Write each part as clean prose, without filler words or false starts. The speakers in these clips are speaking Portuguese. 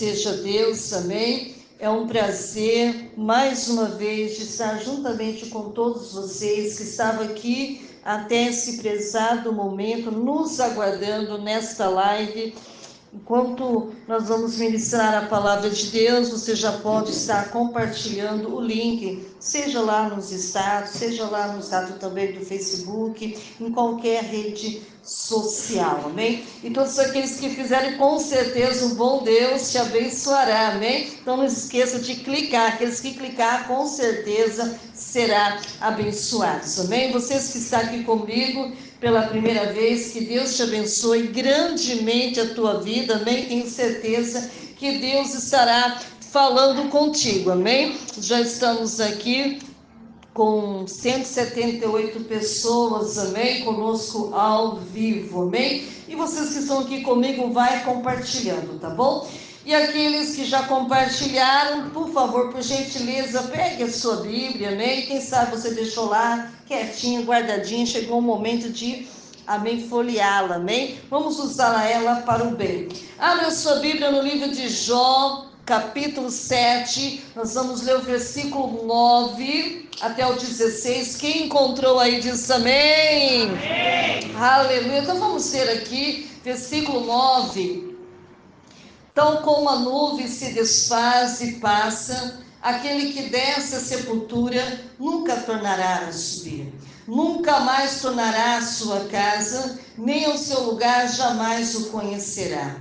seja Deus, amém? É um prazer, mais uma vez, de estar juntamente com todos vocês que estavam aqui até esse prezado momento, nos aguardando nesta live. Enquanto nós vamos ministrar a palavra de Deus, você já pode estar compartilhando o link, seja lá nos status, seja lá no status também do Facebook, em qualquer rede social, amém? E todos aqueles que fizerem, com certeza, um bom Deus te abençoará, amém? Então não esqueça de clicar, aqueles que clicar, com certeza, será abençoados, amém? Vocês que estão aqui comigo pela primeira vez, que Deus te abençoe grandemente a tua vida, amém? Tenho certeza que Deus estará falando contigo, amém? Já estamos aqui com 178 pessoas, amém? Conosco ao vivo, amém? E vocês que estão aqui comigo, vai compartilhando, tá bom? E aqueles que já compartilharam, por favor, por gentileza, pegue a sua Bíblia, amém? Quem sabe você deixou lá, quietinho, guardadinho, chegou o momento de, amém, folheá-la, amém? Vamos usar ela para o bem. Abra a sua Bíblia no livro de Jó, capítulo 7, nós vamos ler o versículo 9 até o 16. Quem encontrou aí diz amém. Amém. Aleluia. Então vamos ter aqui, versículo 9. Tão como a nuvem se desfaz e passa, aquele que desce à sepultura nunca tornará a subir. Nunca mais tornará à sua casa, nem ao seu lugar jamais o conhecerá.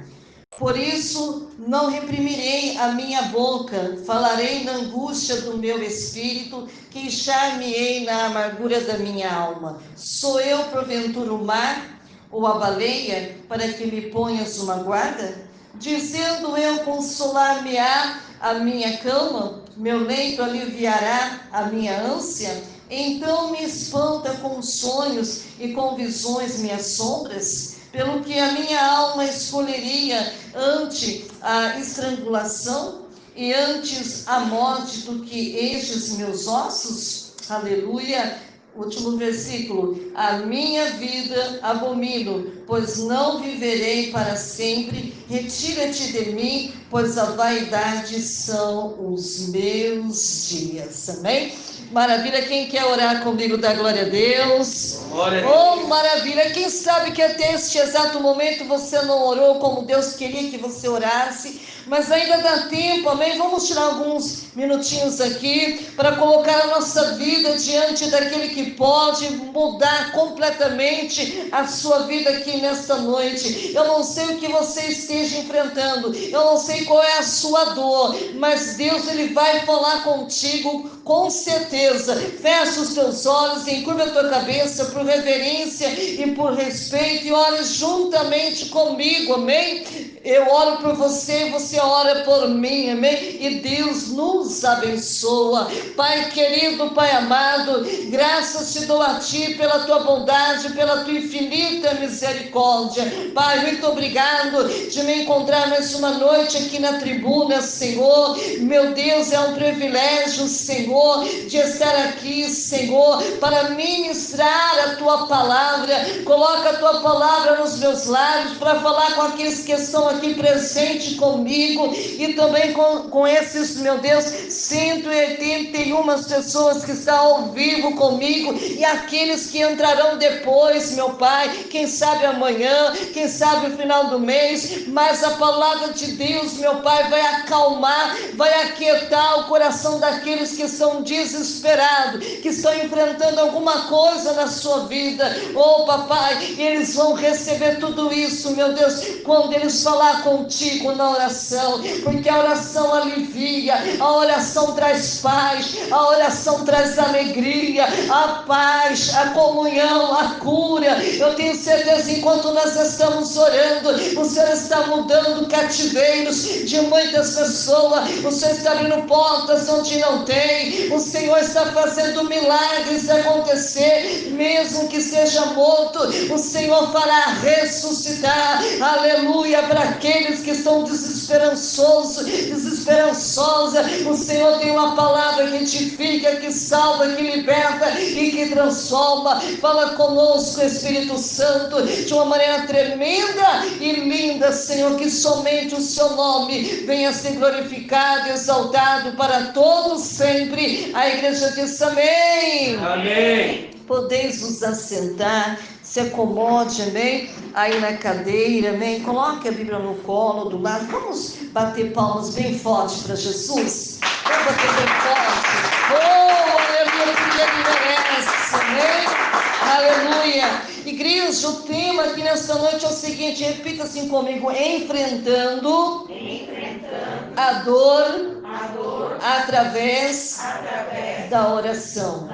Por isso, não reprimirei a minha boca, falarei na angústia do meu espírito, queixar-me-ei na amargura da minha alma. Sou eu, porventura, o mar, ou a baleia, para que me ponhas uma guarda? Dizendo eu, consolar-me-á a minha cama, meu leito aliviará a minha ânsia? Então me espanta com sonhos e com visões minhas sombras? Pelo que a minha alma escolheria ante a estrangulação e antes a morte do que estes meus ossos? Aleluia. Último versículo. A minha vida abomino, pois não viverei para sempre. Retira-te de mim, pois a vaidade são os meus dias. Amém? Maravilha. Quem quer orar comigo, dá glória a Deus. Glória a Deus. Oh, maravilha. Quem sabe que até este exato momento você não orou como Deus queria que você orasse, mas ainda dá tempo, amém? Vamos tirar alguns minutinhos aqui para colocar a nossa vida diante daquele que pode mudar completamente a sua vida aqui nesta noite. Eu não sei o que você esteja enfrentando, eu não sei qual é a sua dor, mas Deus, Ele vai falar contigo com certeza. Fecha os teus olhos, encurva a tua cabeça por reverência e por respeito e ore juntamente comigo, amém? Eu oro por você, você ora por mim, amém? E Deus nos abençoa. Pai querido, Pai amado, graças te dou a Ti pela Tua bondade, pela Tua infinita misericórdia. Pai, muito obrigado de me encontrar mais uma noite aqui na tribuna, Senhor. Meu Deus, é um privilégio, Senhor, de estar aqui, Senhor, para ministrar a Tua palavra. Coloca a Tua palavra nos meus lábios para falar com aqueles que estão aqui presente comigo e também com esses, meu Deus, 181 pessoas que estão ao vivo comigo e aqueles que entrarão depois, meu Pai, quem sabe amanhã, quem sabe no final do mês, mas a palavra de Deus, meu Pai, vai acalmar, vai aquietar o coração daqueles que são desesperados, que estão enfrentando alguma coisa na sua vida. Oh, papai, eles vão receber tudo isso, meu Deus, quando eles falar contigo na oração, porque a oração alivia, a oração traz paz, a oração traz alegria, a paz, a comunhão, a cura. Eu tenho certeza, enquanto nós estamos orando, o Senhor está mudando cativeiros de muitas pessoas, o Senhor está abrindo portas onde não tem, o Senhor está fazendo milagres acontecer, mesmo que seja morto, o Senhor fará ressuscitar, aleluia, para aqueles que estão desesperançosa, o Senhor tem uma palavra que edifica, que salva, que liberta e que transforma. Fala conosco, Espírito Santo, de uma maneira tremenda e linda, Senhor, que somente o seu nome venha ser glorificado e exaltado para todos sempre. A igreja diz amém. Amém. Podeis vos assentar, se acomode, amém? Aí na cadeira, amém? Coloque a Bíblia no colo, do lado. Vamos bater palmas bem forte para Jesus? Vamos bater bem forte. Oh, aleluia, porque Ele merece, amém? Aleluia. Igreja, o tema aqui nesta noite é o seguinte, repita assim comigo: enfrentando a dor através da oração.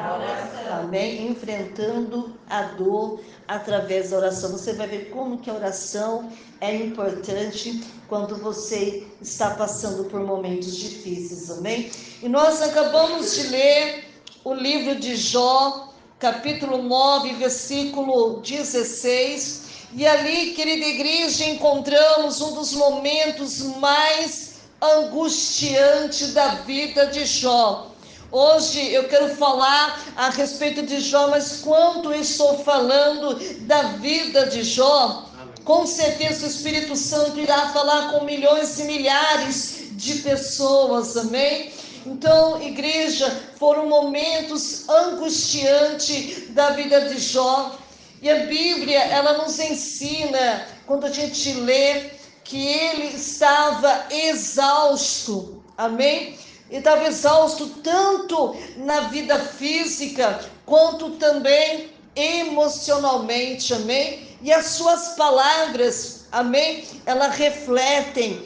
Amém? Enfrentando a dor através da oração. Você vai ver como que a oração é importante quando você está passando por momentos difíceis. Amém? E nós acabamos de ler o livro de Jó, capítulo 9, versículo 16. E ali, querida igreja, encontramos um dos momentos mais angustiantes da vida de Jó. Hoje eu quero falar a respeito de Jó, mas quando eu estou falando da vida de Jó, com certeza o Espírito Santo irá falar com milhões e milhares de pessoas, amém? Então, igreja, foram momentos angustiantes da vida de Jó. E a Bíblia, ela nos ensina, quando a gente lê, que ele estava exausto, amém? Ele estava exausto tanto na vida física, quanto também emocionalmente, amém? E as suas palavras, amém? Elas refletem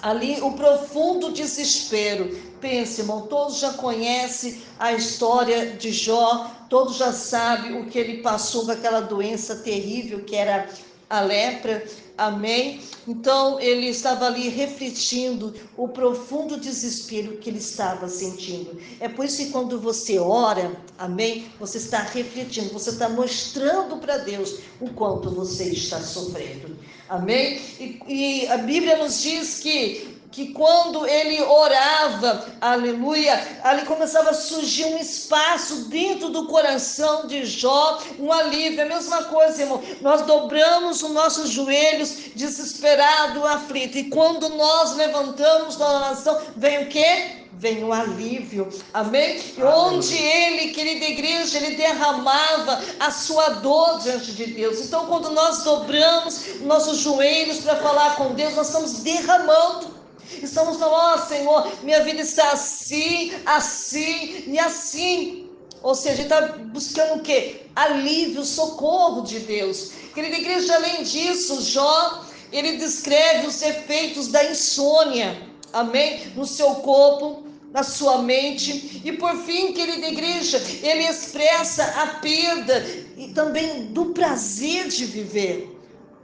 ali o profundo desespero. Pense, irmão, todos já conhecem a história de Jó, todos já sabem o que ele passou com aquela doença terrível que era a lepra, amém? Então ele estava ali refletindo o profundo desespero que ele estava sentindo. É por isso que quando você ora, amém, você está refletindo, você está mostrando para Deus o quanto você está sofrendo, amém? E a Bíblia nos diz que quando ele orava, aleluia, ali começava a surgir um espaço dentro do coração de Jó, um alívio. A mesma coisa, irmão, nós dobramos os nossos joelhos, desesperado, aflito, e quando nós levantamos na oração, vem o quê? Vem o alívio, amém? E onde ele, querida igreja, ele derramava a sua dor diante de Deus. Então, quando nós dobramos nossos joelhos para falar com Deus, nós estamos derramando. Estamos falando, ó Senhor, minha vida está assim, assim e assim. Ou seja, ele está buscando o quê? Alívio, socorro de Deus. Querida igreja, além disso, Jó, ele descreve os efeitos da insônia, amém? No seu corpo, na sua mente. E por fim, querida igreja, ele expressa a perda e também do prazer de viver.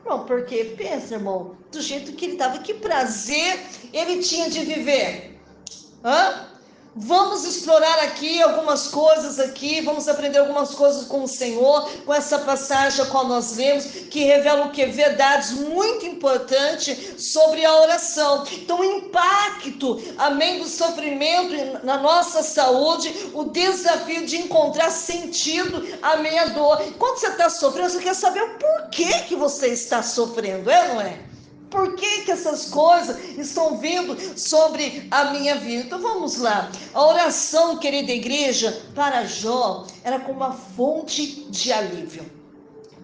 Não, porque pensa, irmão, do jeito que ele estava, que prazer ele tinha de viver. Vamos explorar aqui algumas coisas aqui, vamos aprender algumas coisas com o Senhor, com essa passagem a qual nós lemos, que revela o que? Verdades muito importantes sobre a oração. Então, o impacto, amém, do sofrimento na nossa saúde, o desafio de encontrar sentido, amém, a dor. Quando você está sofrendo, você quer saber o porquê que você está sofrendo, é ou não é? Por que essas coisas estão vindo sobre a minha vida? Então vamos lá. A oração, querida igreja, para Jó era como uma fonte de alívio.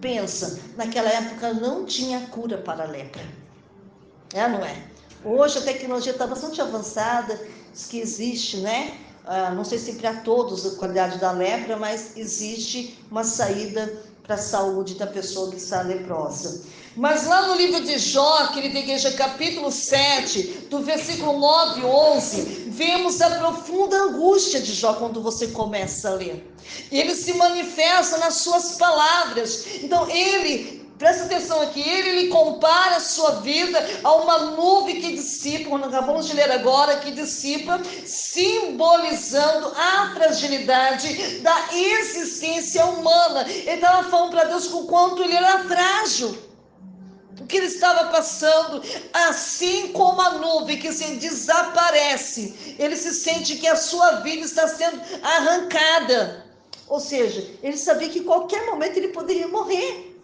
Pensa, naquela época não tinha cura para a lepra. É, não é? Hoje a tecnologia está bastante avançada, diz que existe, né? Não sei se para todos a qualidade da lepra, mas existe uma saída para a saúde da pessoa que está leprosa. Mas lá no livro de Jó, querida igreja, capítulo 7, do versículo 9 e 11, vemos a profunda angústia de Jó quando você começa a ler. Ele se manifesta nas suas palavras. Então presta atenção aqui, ele compara a sua vida a uma nuvem que dissipa, quando acabamos de ler agora, que dissipa, simbolizando a fragilidade da existência humana. Ele estava falando para Deus com o quanto ele era frágil. o que ele estava passando, assim como a nuvem que se desaparece, ele se sente que a sua vida está sendo arrancada. Ou seja, ele sabia que em qualquer momento ele poderia morrer.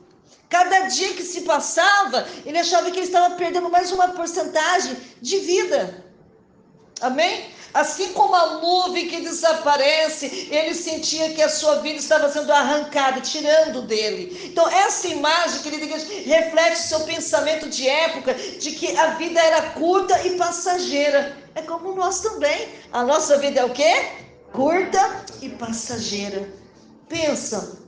Cada dia que se passava, ele achava que ele estava perdendo mais uma porcentagem de vida. Amém? Assim como a nuvem que desaparece, ele sentia que a sua vida estava sendo arrancada, tirando dele. Então, essa imagem, querida igreja, reflete o seu pensamento de época, de que a vida era curta e passageira. É como nós também. A nossa vida é o quê? Curta e passageira. Pensa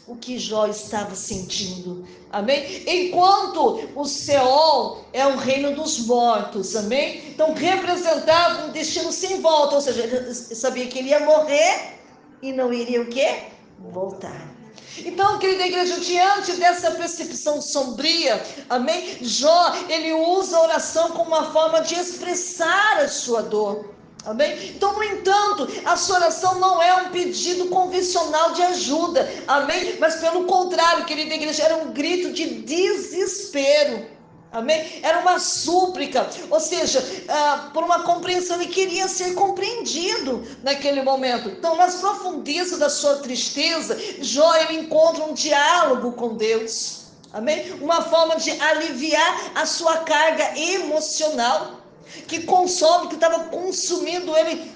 o que Jó estava sentindo, amém? Enquanto o Seol é o reino dos mortos, amém? Então representava um destino sem volta, ou seja, ele sabia que ele ia morrer e não iria o quê? Voltar. Então, querida igreja, diante dessa percepção sombria, amém? Jó, ele usa a oração como uma forma de expressar a sua dor. Amém? Então, no entanto, a sua oração não é um pedido convencional de ajuda, amém? Mas pelo contrário, querida igreja, era um grito de desespero, amém? Era uma súplica, ou seja, por uma compreensão, ele queria ser compreendido naquele momento. Então, nas profundezas da sua tristeza, Jó, ele encontra um diálogo com Deus, amém? Uma forma de aliviar a sua carga emocional, que consome, que estava consumindo ele,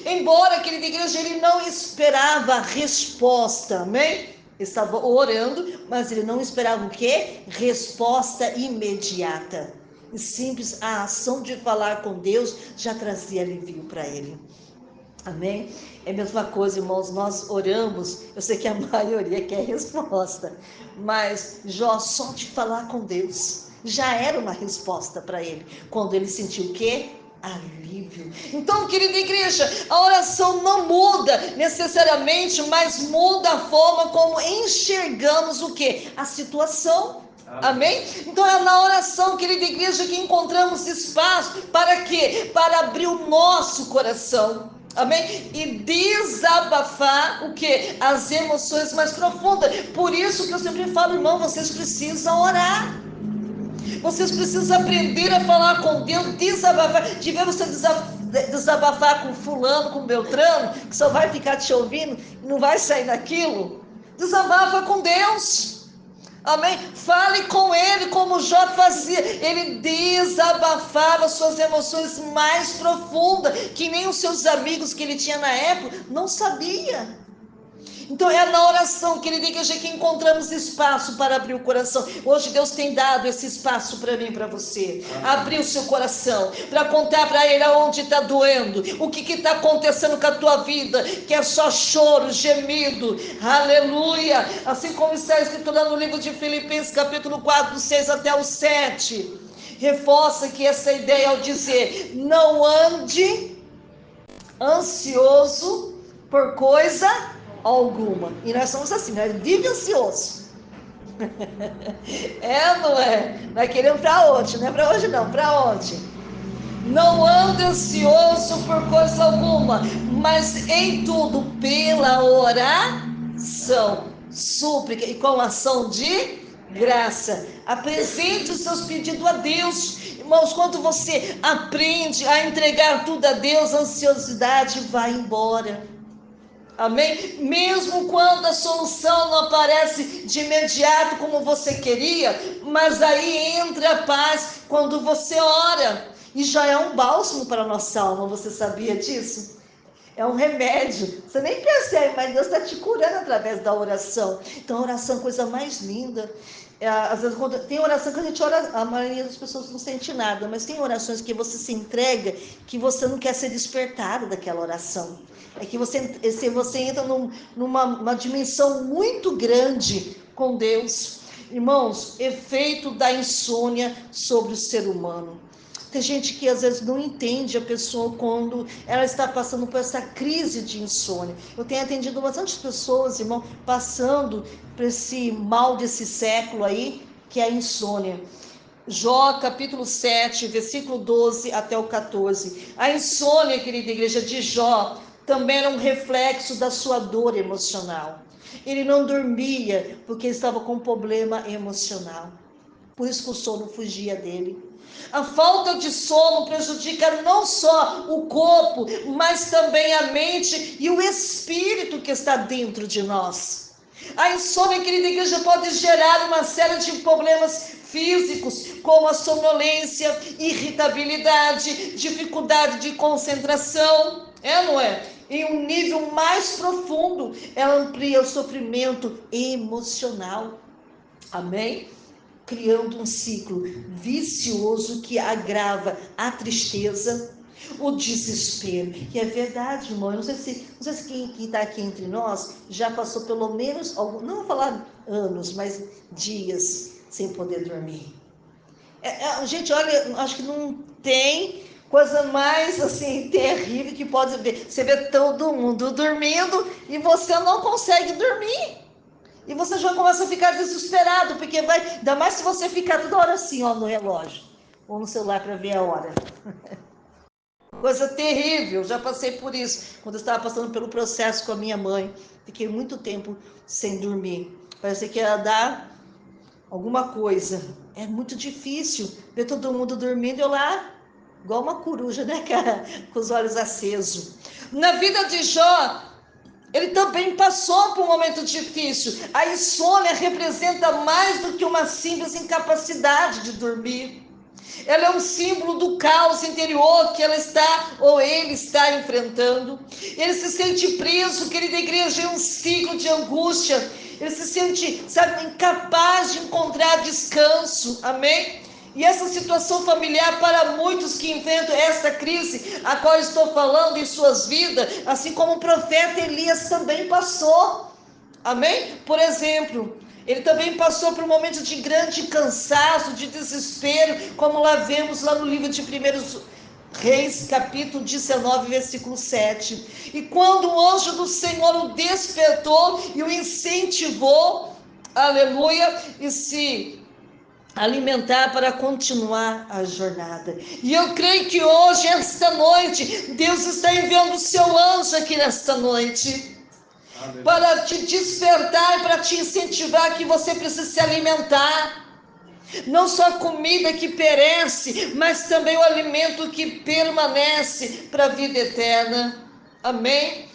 embora, querida igreja, ele não esperava a resposta, amém? Estava orando, mas ele não esperava o quê? Resposta imediata. E simples, a ação de falar com Deus já trazia alivio para ele. Amém? É a mesma coisa, irmãos, nós oramos, eu sei que a maioria quer resposta, mas Jó, só de falar com Deus já era uma resposta para ele, quando ele sentiu o quê? Alívio. Então, querida igreja, a oração não muda necessariamente, mas muda a forma como enxergamos o quê? A situação. Amém? Então é na oração, querida igreja, que encontramos espaço para quê? Para abrir o nosso coração. Amém? E desabafar o quê? As emoções mais profundas. Por isso que eu sempre falo, irmão, vocês precisam orar. Vocês precisam aprender a falar com Deus, desabafar. De ver você desabafar com fulano, com Beltrano, que só vai ficar te ouvindo e não vai sair daquilo. Desabafa com Deus. Amém? Fale com ele como Jó fazia. Ele desabafava suas emoções mais profundas, que nem os seus amigos que ele tinha na época não sabia. Então é na oração, querida igreja, que encontramos espaço para abrir o coração. Hoje Deus tem dado esse espaço para mim, para você. Abrir o seu coração, para contar para ele aonde está doendo, o que está acontecendo com a tua vida, que é só choro, gemido, aleluia. Assim como está escrito lá no livro de Filipenses, capítulo 4, do 6 até o 7. Reforça que essa ideia ao dizer, não ande ansioso por coisa alguma. E nós somos assim, nós vivemos ansioso. Não é? Nós queremos para hoje, não é para hoje não, para ontem. Não ande ansioso por coisa alguma, mas em tudo pela oração, súplica e com ação de graça. Apresente os seus pedidos a Deus. Irmãos, quando você aprende a entregar tudo a Deus, a ansiosidade vai embora. Amém? Mesmo quando a solução não aparece de imediato como você queria, mas aí entra a paz quando você ora. E já é um bálsamo para a nossa alma, você sabia disso? É um remédio. Você nem percebe, mas Deus está te curando através da oração. Então a oração é a coisa mais linda. Às vezes tem oração que a gente ora, a maioria das pessoas não sente nada, mas tem orações que você se entrega, que você não quer ser despertado daquela oração. É que você entra numa dimensão muito grande com Deus. Irmãos, efeito da insônia sobre o ser humano. Tem gente que às vezes não entende a pessoa quando ela está passando por essa crise de insônia. Eu tenho atendido bastante pessoas, irmão, passando por esse mal desse século aí, que é a insônia. Jó, capítulo 7, versículo 12 até o 14. A insônia, querida igreja, de Jó também era um reflexo da sua dor emocional. Ele não dormia porque estava com um problema emocional. Por isso que o sono fugia dele. A falta de sono prejudica não só o corpo, mas também a mente e o espírito que está dentro de nós. A insônia, querida igreja, pode gerar uma série de problemas físicos, como a sonolência, irritabilidade, dificuldade de concentração, não é? Em um nível mais profundo, ela amplia o sofrimento emocional. Amém? Criando um ciclo vicioso que agrava a tristeza, o desespero. E é verdade, irmão, eu não sei se quem está aqui entre nós já passou pelo menos, não vou falar anos, mas dias sem poder dormir. Gente, olha, acho que não tem coisa mais assim terrível que pode ver. Você vê todo mundo dormindo e você não consegue dormir. E você já começa a ficar desesperado, porque vai, ainda mais se você ficar toda hora assim, ó, no relógio, ou no celular para ver a hora. Coisa terrível, já passei por isso, quando eu estava passando pelo processo com a minha mãe. Fiquei muito tempo sem dormir. Parecia que ia dar alguma coisa. É muito difícil ver todo mundo dormindo e eu lá, igual uma coruja, né, cara? Com os olhos acesos. Na vida de Jó, ele também passou por um momento difícil. A insônia representa mais do que uma simples incapacidade de dormir. Ela é um símbolo do caos interior que ela está ou ele está enfrentando. Ele se sente preso, querida igreja, em um ciclo de angústia. Ele se sente, sabe, incapaz de encontrar descanso. Amém? E essa situação familiar, para muitos que enfrentam essa crise a qual estou falando em suas vidas, assim como o profeta Elias também passou. Amém? Por exemplo, ele também passou por um momento de grande cansaço, de desespero, como lá vemos lá no livro de 1 Reis, capítulo 19, versículo 7. E quando o anjo do Senhor o despertou e o incentivou, aleluia, e se alimentar para continuar a jornada. E eu creio que hoje, esta noite, Deus está enviando o seu anjo aqui nesta noite, para te despertar, para te incentivar que você precisa se alimentar. Não só a comida que perece, mas também o alimento que permanece para a vida eterna. Amém?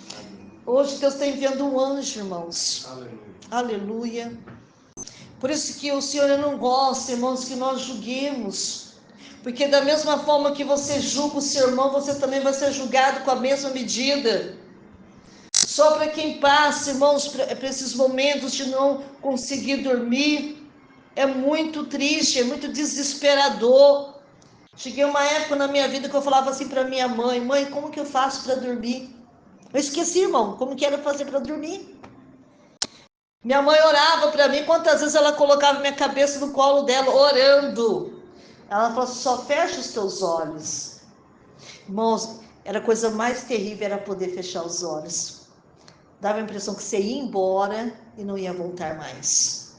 Hoje Deus está enviando um anjo, irmãos. Aleluia. Por isso que o Senhor não gosta, irmãos, que nós julguemos. Porque da mesma forma que você julga o seu irmão, você também vai ser julgado com a mesma medida. Só para quem passa, irmãos, para esses momentos de não conseguir dormir, é muito triste, é muito desesperador. Cheguei uma época na minha vida que eu falava assim para minha mãe: mãe, como que eu faço para dormir? Eu esqueci, irmão, como que era fazer para dormir. Minha mãe orava para mim, quantas vezes ela colocava minha cabeça no colo dela, orando. Ela falou: só fecha os teus olhos. Irmãos, era a coisa mais terrível, era poder fechar os olhos. Dava a impressão que você ia embora e não ia voltar mais.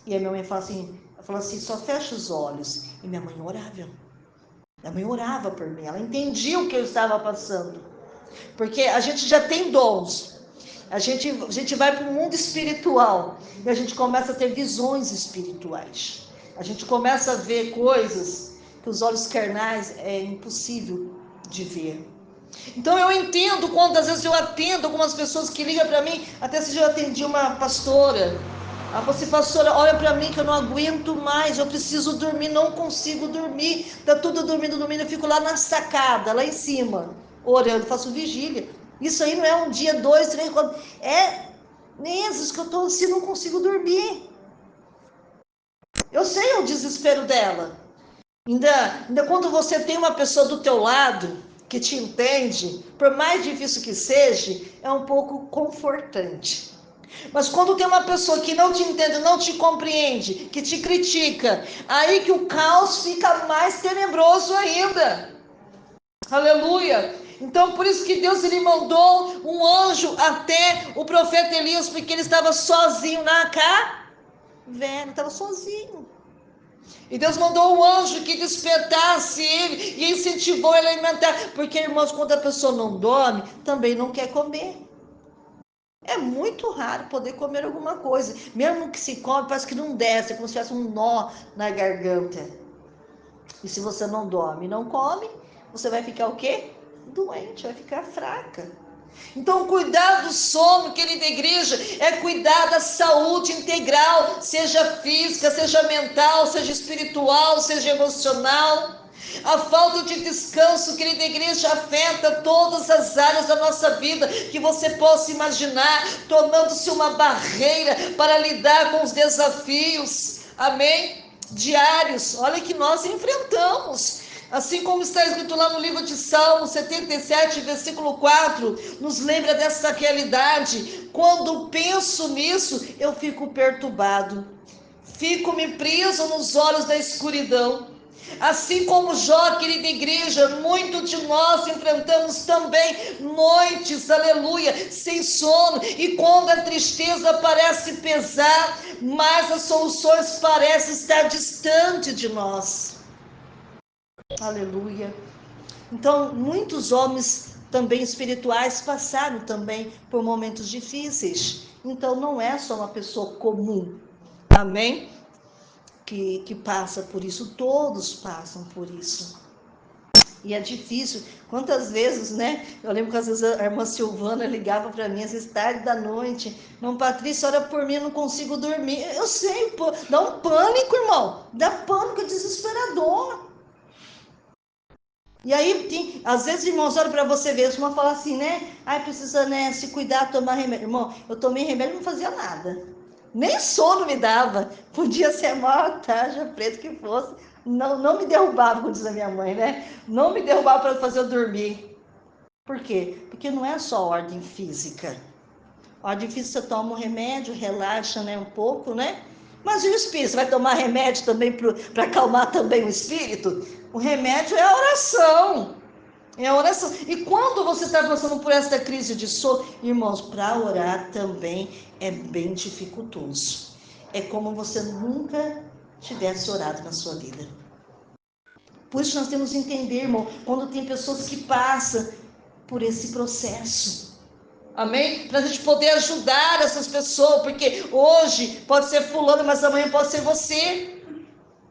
E a minha mãe falou assim, só fecha os olhos. E minha mãe orava. Minha mãe orava por mim, ela entendia o que eu estava passando. Porque a gente já tem dons. A gente vai para o mundo espiritual e a gente começa a ter visões espirituais. A gente começa a ver coisas que os olhos carnais é impossível de ver. Então eu entendo quantas vezes eu atendo algumas pessoas que ligam para mim. Até esse dia eu atendi uma pastora. Ela falou assim: pastora, olha para mim que eu não aguento mais, eu preciso dormir, não consigo dormir. Tá tudo dormindo, eu fico lá na sacada, lá em cima, orando, faço vigília. Isso aí não é um dia, 2, 3, 4, é meses que eu estou assim, não consigo dormir. Eu sei o desespero dela. Ainda quando você tem uma pessoa do teu lado que te entende, por mais difícil que seja, é um pouco confortante. Mas quando tem uma pessoa que não te entende, não te compreende, que te critica, aí que o caos fica mais tenebroso ainda. Aleluia! Então, por isso que Deus ele mandou um anjo até o profeta Elias, porque ele estava sozinho na caverna, estava sozinho. E Deus mandou um anjo que despertasse ele e incentivou ele a alimentar. Porque, irmãos, quando a pessoa não dorme, também não quer comer. É muito raro poder comer alguma coisa. Mesmo que se come, parece que não desce, é como se tivesse um nó na garganta. E se você não dorme e não come, você vai ficar o quê? Doente, vai ficar fraca. Então, cuidar do sono, querida igreja, é cuidar da saúde integral, seja física, seja mental, seja espiritual, seja emocional. A falta de descanso, querida igreja, afeta todas as áreas da nossa vida que você possa imaginar, tornando-se uma barreira para lidar com os desafios, amém? Diários, olha que nós enfrentamos. Assim como está escrito lá no livro de Salmos 77, versículo 4, nos lembra dessa realidade. Quando penso nisso, eu fico perturbado. Fico-me preso nos olhos da escuridão. Assim como Jó, querida igreja, muito de nós enfrentamos também noites, aleluia, sem sono. E quando a tristeza parece pesar, mas as soluções parecem estar distante de nós. Aleluia. Então, muitos homens também espirituais passaram também por momentos difíceis. Então, não é só uma pessoa comum, amém? Que passa por isso, todos passam por isso. E é difícil. Quantas vezes, né? Eu lembro que às vezes a irmã Silvana ligava para mim, às vezes tarde da noite. Não, Patrícia, ora por mim, eu não consigo dormir. Eu sei, pô, dá um pânico, irmão. Dá pânico, é desesperador. E aí, às vezes, irmãos, olha para você ver, uma fala assim, né? Ai, precisa, né, se cuidar, tomar remédio. Irmão, eu tomei remédio e não fazia nada. Nem sono me dava. Podia ser a maior tarja preta que fosse. Não me derrubava, como diz a minha mãe, né? Não me derrubava para fazer eu dormir. Por quê? Porque não é só ordem física. Ordem física, você toma um remédio, relaxa, né, um pouco, né? Mas e o espírito? Você vai tomar remédio também para acalmar também o espírito? O remédio é a oração. É a oração. E quando você está passando por essa crise de sono, irmãos, para orar também é bem dificultoso. É como você nunca tivesse orado na sua vida. Por isso nós temos que entender, irmão, quando tem pessoas que passam por esse processo. Amém? Para a gente poder ajudar essas pessoas, porque hoje pode ser fulano, mas amanhã pode ser você.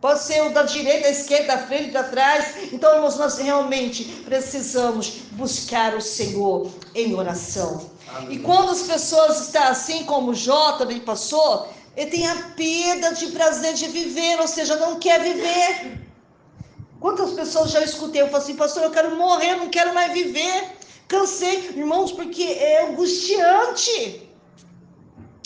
Pode ser o da direita, da esquerda, da frente, da trás. Então, irmãos, nós realmente precisamos buscar o Senhor em oração. Amém. E quando as pessoas estão assim, como Jó também passou, ele tem a perda de prazer de viver, ou seja, não quer viver. Quantas pessoas já escutei, eu falo assim, pastor, eu quero morrer, não quero mais viver. Cansei, irmãos, porque é angustiante.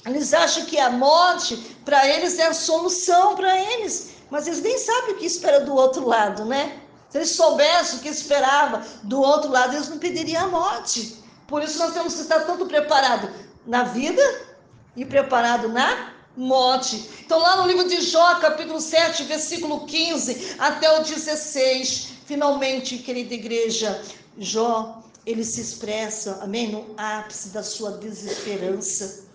Eles acham que a morte, para eles, é a solução para eles. Mas eles nem sabem o que espera do outro lado, né? Se eles soubessem o que esperava do outro lado, eles não pediriam a morte. Por isso nós temos que estar tanto preparado na vida e preparado na morte. Então lá no livro de Jó, capítulo 7, versículo 15 até o 16, finalmente, querida igreja, Jó, ele se expressa, amém, no ápice da sua desesperança.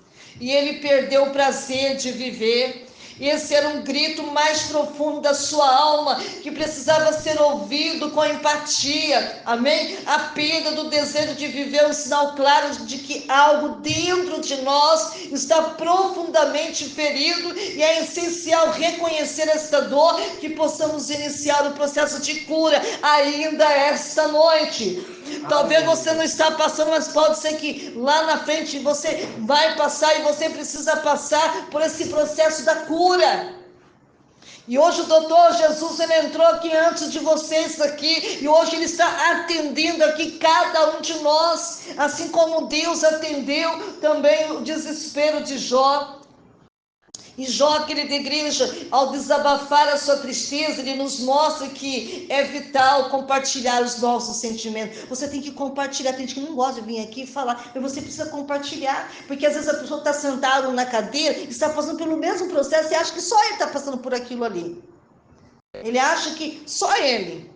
E ele perdeu o prazer de viver. E esse era um grito mais profundo da sua alma, que precisava ser ouvido com empatia, amém? A perda do desejo de viver é um sinal claro de que algo dentro de nós está profundamente ferido, e é essencial reconhecer esta dor, que possamos iniciar o processo de cura ainda esta noite. Talvez você não está passando, mas pode ser que lá na frente você vai passar, e você precisa passar por esse processo da cura. E hoje o doutor Jesus, ele entrou aqui antes de vocês aqui, e hoje ele está atendendo aqui cada um de nós, assim como Deus atendeu também o desespero de Jó. E Jó, querida igreja, ao desabafar a sua tristeza, ele nos mostra que é vital compartilhar os nossos sentimentos. Você tem que compartilhar. Tem gente que não gosta de vir aqui e falar, mas você precisa compartilhar, porque às vezes a pessoa está sentada na cadeira e está passando pelo mesmo processo e acha que só ele está passando por aquilo ali. Ele acha que só ele.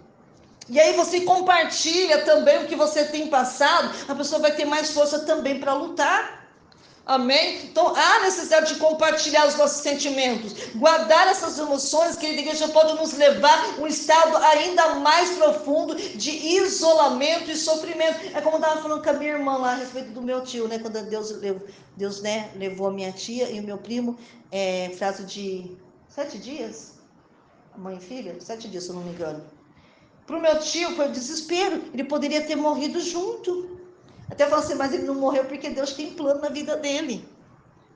E aí você compartilha também o que você tem passado, a pessoa vai ter mais força também para lutar. Amém? Então, há necessidade de compartilhar os nossos sentimentos. Guardar essas emoções, querida igreja, pode nos levar a um estado ainda mais profundo de isolamento e sofrimento. É como eu estava falando com a minha irmã lá a respeito do meu tio, né? Quando Deus né, levou a minha tia e o meu primo, prazo de 7 dias? Mãe e filha? 7 dias, se eu não me engano. Para o meu tio foi um desespero. Ele poderia ter morrido junto. Até falou assim, mas ele não morreu porque Deus tem plano na vida dele.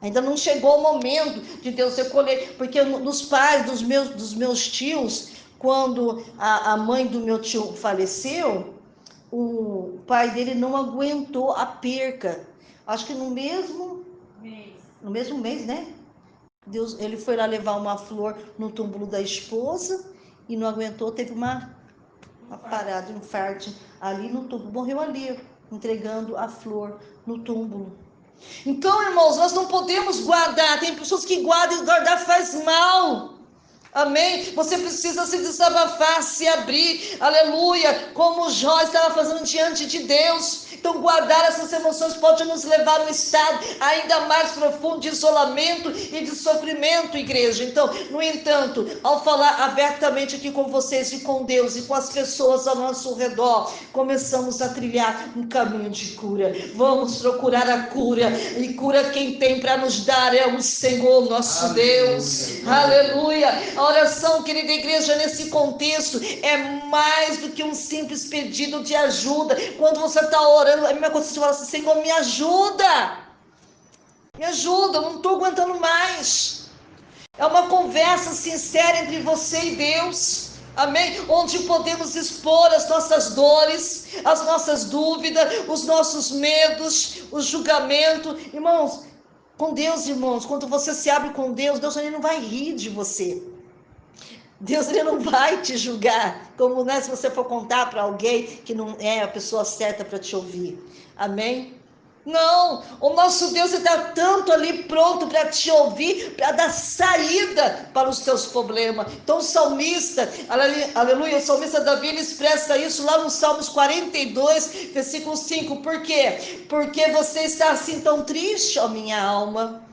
Ainda não chegou o momento de Deus recolher, porque nos pais dos meus tios, quando a mãe do meu tio faleceu, o pai dele não aguentou a perca. Acho que no mesmo mês, né? Ele foi lá levar uma flor no túmulo da esposa e não aguentou, teve uma parada, um infarto ali no túmulo, morreu ali, entregando a flor no túmulo. Então, irmãos, nós não podemos guardar. Tem pessoas que guardam e guardar faz mal. Amém? Você precisa se desabafar, se abrir, aleluia, como Jó estava fazendo diante de Deus. Então, guardar essas emoções pode nos levar a um estado ainda mais profundo de isolamento e de sofrimento, igreja. Então, no entanto, ao falar abertamente aqui com vocês e com Deus e com as pessoas ao nosso redor, começamos a trilhar um caminho de cura. Vamos procurar a cura, e cura quem tem para nos dar é o Senhor nosso Deus. Aleluia. A oração, querida igreja, nesse contexto é mais do que um simples pedido de ajuda. Quando você está orando, é a mesma coisa que você fala assim, Senhor, me ajuda, eu não estou aguentando mais. É uma conversa sincera entre você e Deus, amém? Onde podemos expor as nossas dores, as nossas dúvidas, os nossos medos, o julgamento. Irmãos, com Deus, irmãos, quando você se abre com Deus, Deus ele não vai rir de você. Deus ele não vai te julgar, como né, se você for contar para alguém que não é a pessoa certa para te ouvir. Amém? Não, o nosso Deus está tanto ali pronto para te ouvir, para dar saída para os teus problemas. Então o salmista, aleluia, o salmista Davi, ele expressa isso lá no Salmos 42, versículo 5. Por quê? Porque você está assim tão triste, ó minha alma.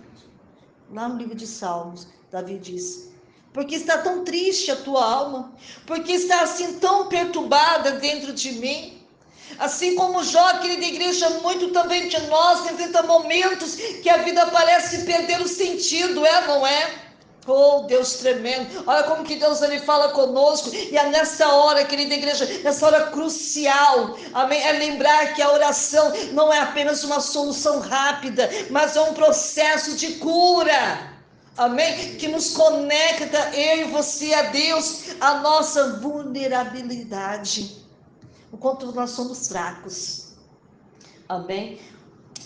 Lá no livro de Salmos, Davi diz, porque está tão triste a tua alma, porque está assim tão perturbada dentro de mim. Assim como Jó, querida igreja, muito também de nós enfrenta momentos que a vida parece perder o sentido, não é? Oh, Deus tremendo, olha como que Deus ele fala conosco, e é nessa hora, querida igreja, nessa hora crucial, amém, é lembrar que a oração não é apenas uma solução rápida, mas é um processo de cura, amém, que nos conecta, eu e você, a Deus, a nossa vulnerabilidade, o quanto nós somos fracos, amém,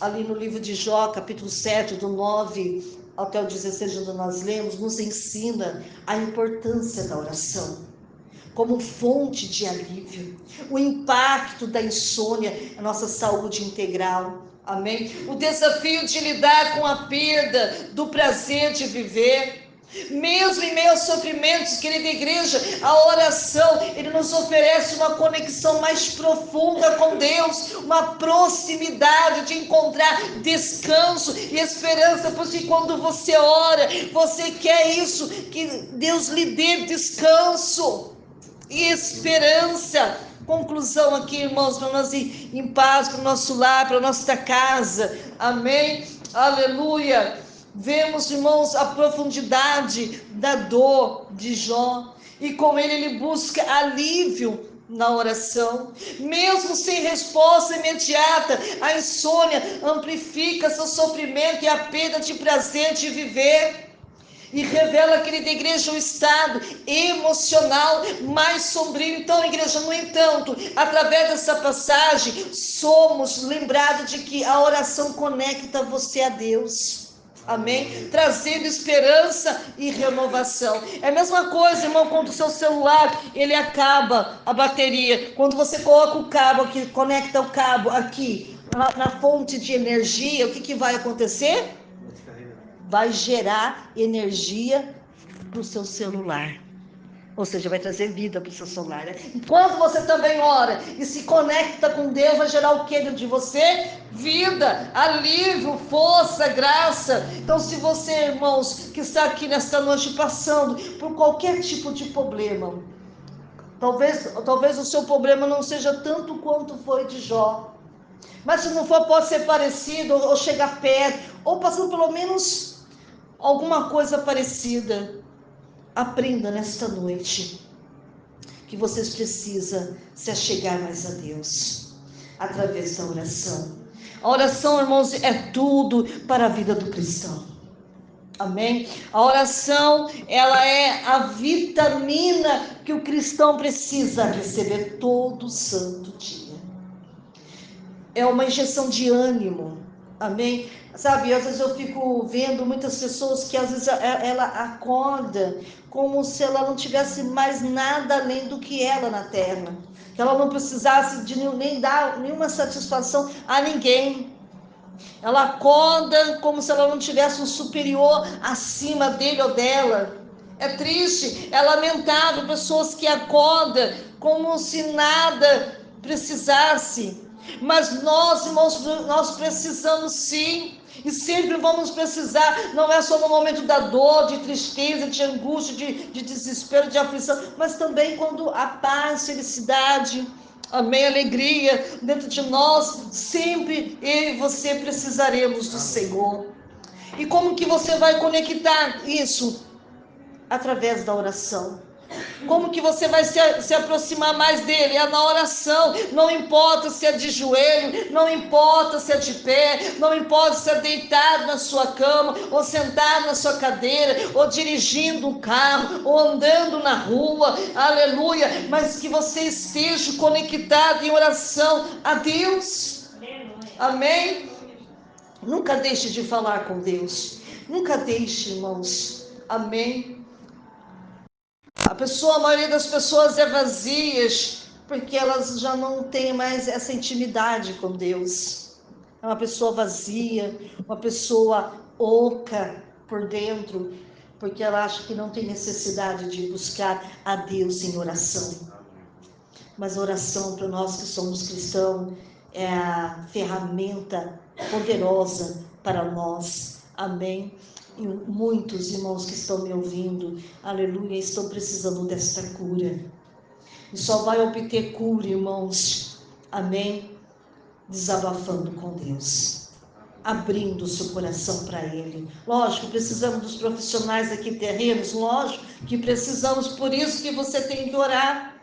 ali no livro de Jó, capítulo 7, do 9 até o 16, onde nós lemos, nos ensina a importância da oração como fonte de alívio, o impacto da insônia na nossa saúde integral, amém? O desafio de lidar com a perda do prazer de viver, mesmo em meio aos sofrimentos, querida igreja, a oração, ele nos oferece uma conexão mais profunda com Deus, uma proximidade de encontrar descanso e esperança, porque quando você ora, você quer isso, que Deus lhe dê descanso e esperança. Conclusão aqui, irmãos, para nós ir em paz para o nosso lar, para a nossa casa, amém, aleluia. Vemos, irmãos, a profundidade da dor de Jó, e com ele busca alívio na oração, mesmo sem resposta imediata. A insônia amplifica seu sofrimento e a perda de prazer de viver, e revela, querida igreja, o estado emocional mais sombrio. Então, igreja, no entanto, através dessa passagem, somos lembrados de que a oração conecta você a Deus, amém? Trazendo esperança e renovação. É a mesma coisa, irmão, quando o seu celular, ele acaba a bateria, quando você coloca o cabo aqui, conecta o cabo aqui, na fonte de energia, o que vai acontecer? Vai gerar energia para o seu celular. Ou seja, vai trazer vida para o seu solar. Né? Enquanto você também ora e se conecta com Deus, vai gerar o que dentro de você? Vida, alívio, força, graça. Então, se você, irmãos, que está aqui nesta noite passando por qualquer tipo de problema, talvez o seu problema não seja tanto quanto foi de Jó. Mas se não for, pode ser parecido, ou chegar perto, ou passando pelo menos alguma coisa parecida. Aprenda nesta noite que vocês precisam se achegar mais a Deus através da oração. A oração, irmãos, é tudo para a vida do cristão. Amém? A oração, ela é a vitamina que o cristão precisa receber todo santo dia. É uma injeção de ânimo. Amém? Sabe, às vezes eu fico vendo muitas pessoas que às vezes ela acorda como se ela não tivesse mais nada além do que ela na terra. Que ela não precisasse de nem dar nenhuma satisfação a ninguém. Ela acorda como se ela não tivesse um superior acima dele ou dela. É triste, é lamentável pessoas que acordam como se nada precisasse. Mas nós, irmãos, nós precisamos sim, e sempre vamos precisar, não é só no momento da dor, de tristeza, de angústia, de desespero, de aflição, mas também quando a paz, felicidade, amém, alegria dentro de nós, sempre eu e você precisaremos do Senhor. E como que você vai conectar isso? Através da oração. Como que você vai se aproximar mais dele? É na oração. Não importa se é de joelho, não importa se é de pé, não importa se é deitado na sua cama, ou sentado na sua cadeira, ou dirigindo um carro, ou andando na rua, aleluia, mas que você esteja conectado em oração a Deus. Amém? Nunca deixe de falar com Deus. Nunca deixe, irmãos. Amém? A maioria das pessoas é vazias porque elas já não têm mais essa intimidade com Deus. É uma pessoa vazia, uma pessoa oca por dentro, porque ela acha que não tem necessidade de buscar a Deus em oração. Mas a oração para nós que somos cristãos é a ferramenta poderosa para nós. Amém? E muitos irmãos que estão me ouvindo, aleluia, estão precisando desta cura. E só vai obter cura, irmãos, amém? Desabafando com Deus, abrindo o seu coração para Ele. Lógico, precisamos dos profissionais aqui terrenos, lógico que precisamos, por isso que você tem que orar.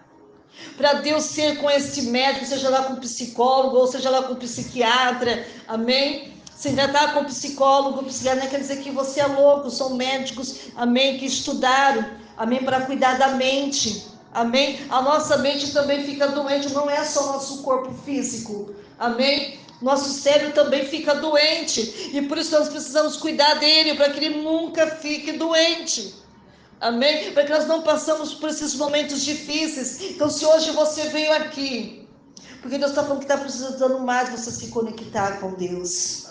Para Deus ser com esse médico, seja lá com psicólogo, ou seja lá com psiquiatra, amém? Se já está com psicólogo, psiquiatra, não quer dizer que você é louco, são médicos, amém, que estudaram, amém, para cuidar da mente, amém? A nossa mente também fica doente, não é só o nosso corpo físico, amém? Nosso cérebro também fica doente, e por isso nós precisamos cuidar dele, para que ele nunca fique doente. Amém? Para que nós não passamos por esses momentos difíceis. Então, se hoje você veio aqui, porque Deus está falando que está precisando mais você se conectar com Deus.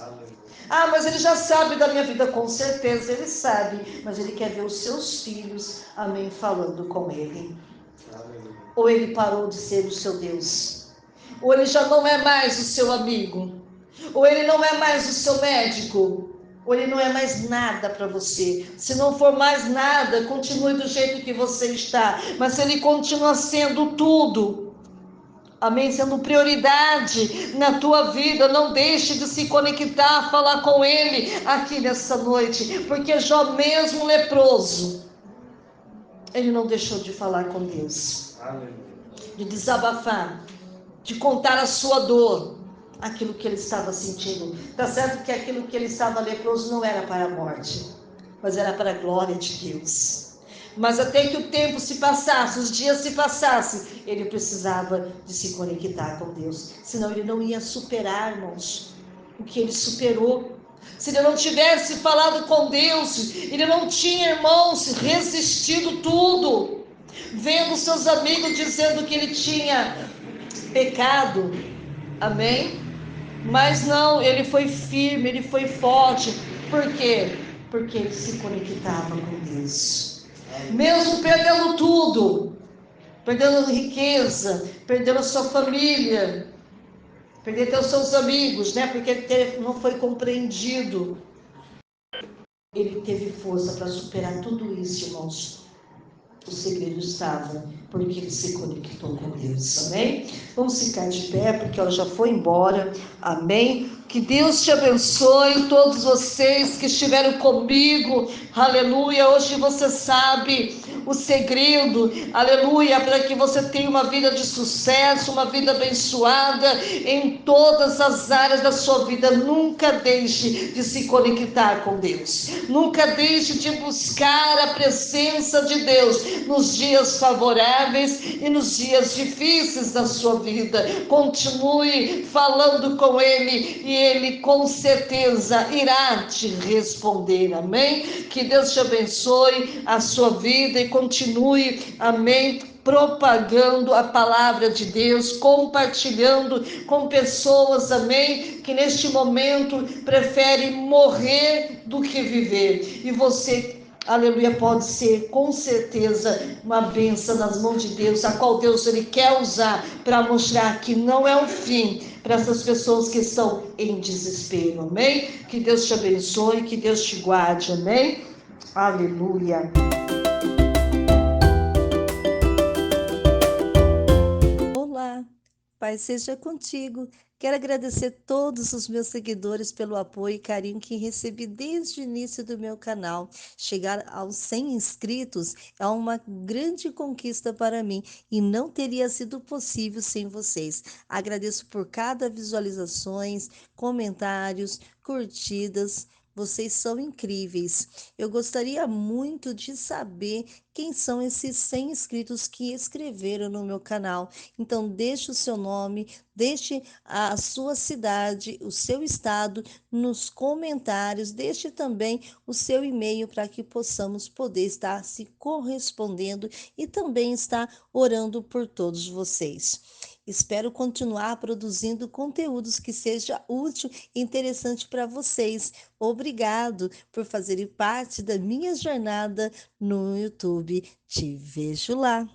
Ah, mas Ele já sabe da minha vida, com certeza Ele sabe, mas Ele quer ver os seus filhos, amém, falando com Ele. Ou Ele parou de ser o seu Deus, ou Ele já não é mais o seu amigo, ou Ele não é mais o seu médico, ou Ele não é mais nada para você. Se não for mais nada, continue do jeito que você está. Mas se Ele continua sendo tudo, amém, sendo prioridade na tua vida, não deixe de se conectar, falar com Ele aqui nessa noite. Porque Jó, mesmo leproso, ele não deixou de falar com Deus. De desabafar, de contar a sua dor, aquilo que ele estava sentindo. Está certo que aquilo que ele estava leproso não era para a morte, mas era para a glória de Deus. Mas até que o tempo se passasse, os dias se passassem, ele precisava de se conectar com Deus. Senão ele não ia superar, irmãos, o que ele superou. Se ele não tivesse falado com Deus, ele não tinha, irmãos, resistido tudo. Vendo seus amigos dizendo que ele tinha pecado. Amém? Mas não, ele foi firme, ele foi forte. Por quê? Porque ele se conectava com Deus. mesmo perdendo tudo, perdendo riqueza, perdendo a sua família, perdendo até os seus amigos, né? Porque ele não foi compreendido. Ele teve força para superar tudo isso, irmãos. O segredo estava porque ele se conectou com Deus, amém? Vamos ficar de pé porque ela já foi embora, amém? Que Deus te abençoe, todos vocês que estiveram comigo, aleluia. Hoje você sabe o segredo, aleluia, para que você tenha uma vida de sucesso, uma vida abençoada em todas as áreas da sua vida. Nunca deixe de se conectar com Deus, nunca deixe de buscar a presença de Deus nos dias favoráveis e nos dias difíceis da sua vida. Continue falando com Ele e Ele com certeza irá te responder, amém? Que Deus te abençoe a sua vida e continue, amém, propagando a palavra de Deus, compartilhando com pessoas, amém, que neste momento preferem morrer do que viver. E você, aleluia, pode ser com certeza uma bênção nas mãos de Deus, a qual Deus ele quer usar para mostrar que não é o fim para essas pessoas que estão em desespero, amém? Que Deus te abençoe, que Deus te guarde, amém? Aleluia. Olá, Pai seja contigo. Quero agradecer todos os meus seguidores pelo apoio e carinho que recebi desde o início do meu canal. Chegar aos 100 inscritos é uma grande conquista para mim e não teria sido possível sem vocês. Agradeço por cada visualizações, comentários, curtidas. Vocês são incríveis. Eu gostaria muito de saber quem são esses 100 inscritos que escreveram no meu canal. Então, deixe o seu nome, deixe a sua cidade, o seu estado nos comentários, deixe também o seu e-mail para que possamos poder estar se correspondendo e também estar orando por todos vocês. Espero continuar produzindo conteúdos que seja útil e interessante para vocês. Obrigado por fazerem parte da minha jornada no YouTube. Te vejo lá.